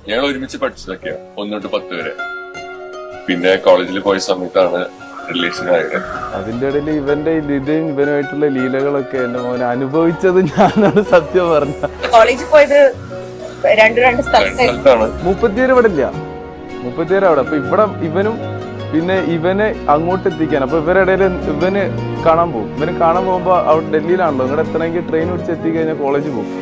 ഞങ്ങൾ ഒരുമിച്ച് പഠിച്ചതൊക്കെയാ 1 തൊട്ട് 10 വരെ. പിന്നെ കോളേജിൽ പോയ സമയത്താണ് റിലേഷൻ ആയത്. അതിന്റെ ഇടയിൽ ഇവനുമായിട്ടുള്ള ലീലകളൊക്കെ എന്റെ മോനെ അനുഭവിച്ചത് ഞാനാണ് സത്യം പറഞ്ഞ. കോളേജിൽ പോയത് രണ്ട് സ്ഥലത്താണ്. മുപ്പത്തിയേര് ഇവിടെ ഇല്ല, മുപ്പത്തിയേര് അവിടെ. അപ്പൊ ഇവിടെ ഇവനും പിന്നെ ഇവനെ അങ്ങോട്ട് എത്തിക്കാൻ, അപ്പൊ ഇവരുടെ ഇടയിൽ ഇവന് കാണാൻ പോകും. ഇവന് കാണാൻ പോകുമ്പോ അവിടെ ഡൽഹിയിലാണല്ലോ, ഇങ്ങോട്ട് എത്തണമെങ്കിൽ ട്രെയിൻ പിടിച്ച് എത്തിക്കഴിഞ്ഞാൽ കോളേജിൽ പോകും.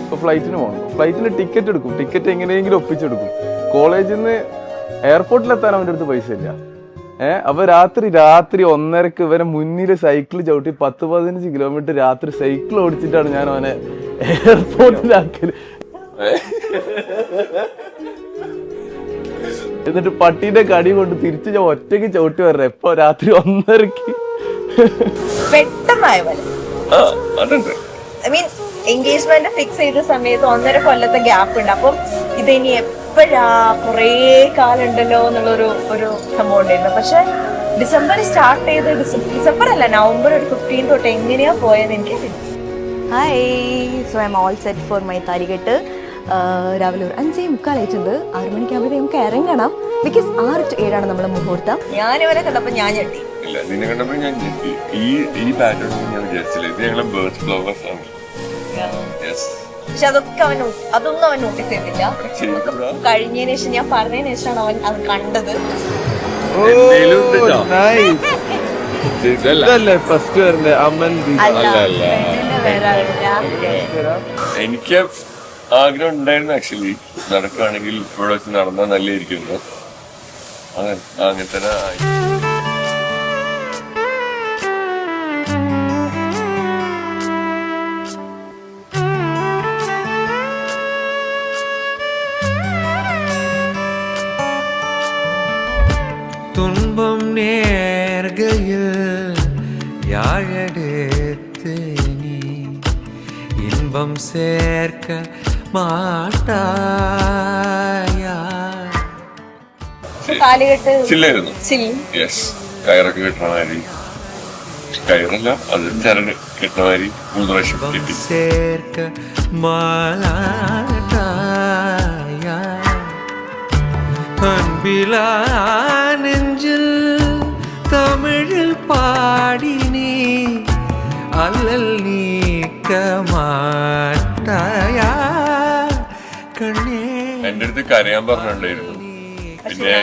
അപ്പൊ ഫ്ലൈറ്റിന് പോകണം, ഫ്ലൈറ്റിന് ടിക്കറ്റ് എടുക്കും, ടിക്കറ്റ് എങ്ങനെയെങ്കിലും ഒപ്പിച്ചെടുക്കും. കോളേജിൽ നിന്ന് എയർപോർട്ടിലെത്താൻ അവൻ്റെ അടുത്ത് പൈസ ഇല്ല. അപ്പൊ രാത്രി 1:30 ഇവനെ മുന്നിൽ സൈക്കിൾ ചവിട്ടി 10-15 കിലോമീറ്റർ രാത്രി സൈക്കിൾ ഓടിച്ചിട്ടാണ് ഞാൻ അവനെ എയർപോർട്ടിലാക്കല്. എന്നിട്ട് പട്ടീന്റെ കടി കൊണ്ട് തിരിച്ച് ഞാൻ ഒറ്റയ്ക്ക് ചവിട്ടി വരണേ. ഇപ്പൊ രാത്രി 1:30 പെട്ടെന്നായ പോലെ. എൻഗേജ്മെന്റ് ഫിക്സ് ചെയ്ത സമയത്ത് 1.5 കൊല്ലത്തെ ഗ്യാപ്പ് ഉണ്ട്. അപ്പം ഇതിനി എപ്പോഴാ കുറേ കാലം ഉണ്ടല്ലോ എന്നുള്ളൊരു സംഭവം ഉണ്ടായിരുന്നു. പക്ഷെ ഡിസംബർ സ്റ്റാർട്ട് ചെയ്ത് ഡിസംബർ അല്ല നവംബർ 15 തൊട്ട് എങ്ങനെയാ പോയെന്ന് എനിക്ക്. Hi, so I am all set for my thalikettu. രാവിലെ ഒരു 5:45 ആയിട്ടുണ്ട്. 6 മണിക്കാകുമ്പോഴേ നമുക്ക് ഇറങ്ങണം. ബിക്കോസ് 6 to 7 ആണ് നമ്മുടെ മുഹൂർത്തം. ഞാനിവരെ കണ്ടപ്പോ ഞാൻ ഞെട്ടി. ഇല്ല, നിന്നെ കണ്ടപ്പോ ഞാൻ ഞെട്ടി. ഈ പാറ്റേൺ ഞാൻ വിചാരിച്ചില്ല. ഇത് ഞങ്ങളെ ബേർഡ് ഫ്ലവേഴ്സ് ആണ്. പക്ഷെ അതൊന്നും അവൻ നോട്ടീസ് ചെയ്തില്ല. കഴിഞ്ഞതിന് ശേഷം ഞാൻ പറഞ്ഞതിന് ശേഷമാണ് അവൻ അത് കണ്ടത്. എനിക്ക് ആഗ്രഹം ഉണ്ടായിരുന്നു ആക്ച്വലി, നടക്കുകയാണെങ്കിൽ ഇവിടെ വെച്ച് നടന്നാൽ നല്ലതായിരിക്കും. അങ്ങനെ തന്നെ ആയി. துன்பம் நேர்கையில் யாழெடுத்து நீ இன்பம் சேர்க்க മാട്ടായാ. ചില്ലായിരുന്നു. കയറൊക്കെ കിട്ടണ മാതിരി, കയറല്ല അത് ചരട് കിട്ടണ മാതിരി 3 പ്രാവശ്യം കിട്ടി. ചേർക്ക മാട്ടായാ അൻപിലാ നെഞ്ചിൽ തമിഴിൽ പാടി നീ അല്ലൽ നീക്ക മാട്ടായാ. എന്റെ അടുത്ത് കരയാൻ പറഞ്ഞിട്ടുണ്ടായിരുന്നു. പിന്നെ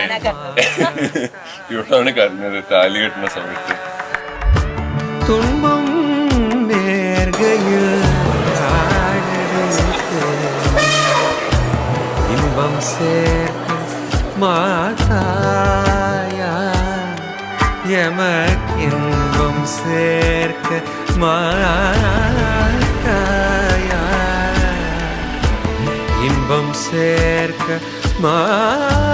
ഇവിടാണ് കരഞ്ഞത് താലി കെട്ടുന്ന സമയത്ത്. തുമ്പം നേർഗയിൽ ഇன்பം ചേർക്ക മാട്ടായാ യമക്കിன்பം ചേർക്ക മാട്ടായാ இன்பம் சேர்க்க மாட்டாயா.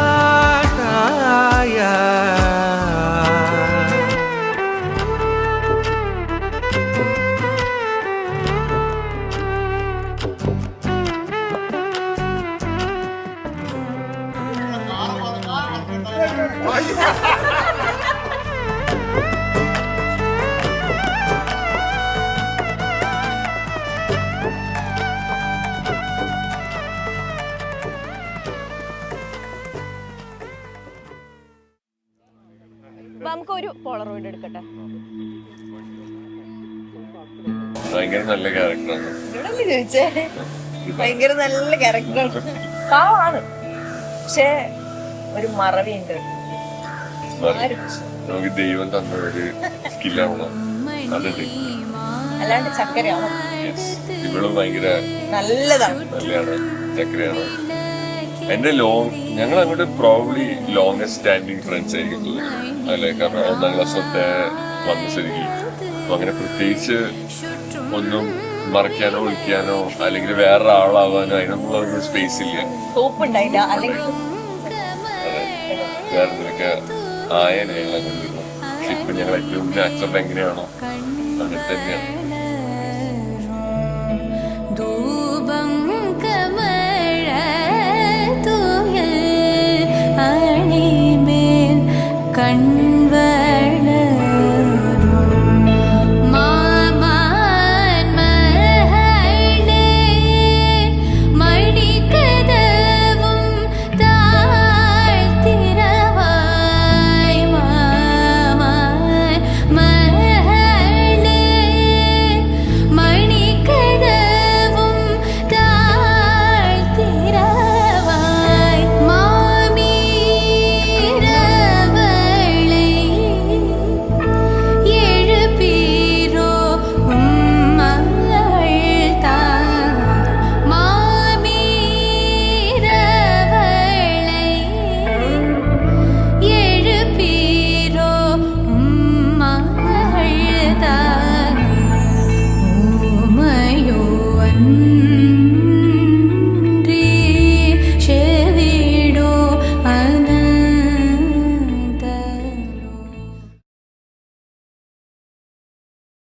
നമുക്കൊരു പോളറോയിഡ് എടുക്കട്ടെ. ഭയങ്കര നല്ല ക്യാരക്ടറാണ്. ചോദിച്ചേ, ഭയങ്കര നല്ല ക്യാരക്ടറാണ്. പാവാണ്, പക്ഷെ ഒരു മറവിയുണ്ട്. നമുക്ക് ദൈവം തന്ന ഒരു സ്കില്ലാണോ അതുണ്ട്. അല്ലാണ്ട് ചക്കരയാണോ? ഇവളും ഭയങ്കര നല്ലതാണ്, നല്ലതാണ്, ചക്കരയാണ്. എന്റെ ഞങ്ങൾ അങ്ങോട്ട് പ്രോബ്ലി ലോങ്സ്റ്റ് സ്റ്റാൻഡിങ് ഫ്രണ്ട്സ് ആയിരിക്കും അല്ലെ. കാരണം 1ാം ക്ലാസ് തൊട്ടേ വന്ന സ്ഥിതിക്ക് അങ്ങനെ പ്രത്യേകിച്ച് ഒന്നും മറയ്ക്കാനോ വിളിക്കാനോ അല്ലെങ്കിൽ വേറെ ആളാവാനോ അതിനൊന്നും ഒരു സ്പേസ് ഇല്ല. അതെ, വേറെ എന്തൊക്കെ ആയ ഞങ്ങൾ കൊണ്ടിരുന്നു. പക്ഷെ ഇപ്പൊ ഞങ്ങൾ ഏറ്റവും നാച്ചുറൽ എങ്ങനെയാണോ അങ്ങനെ തന്നെയാണ്.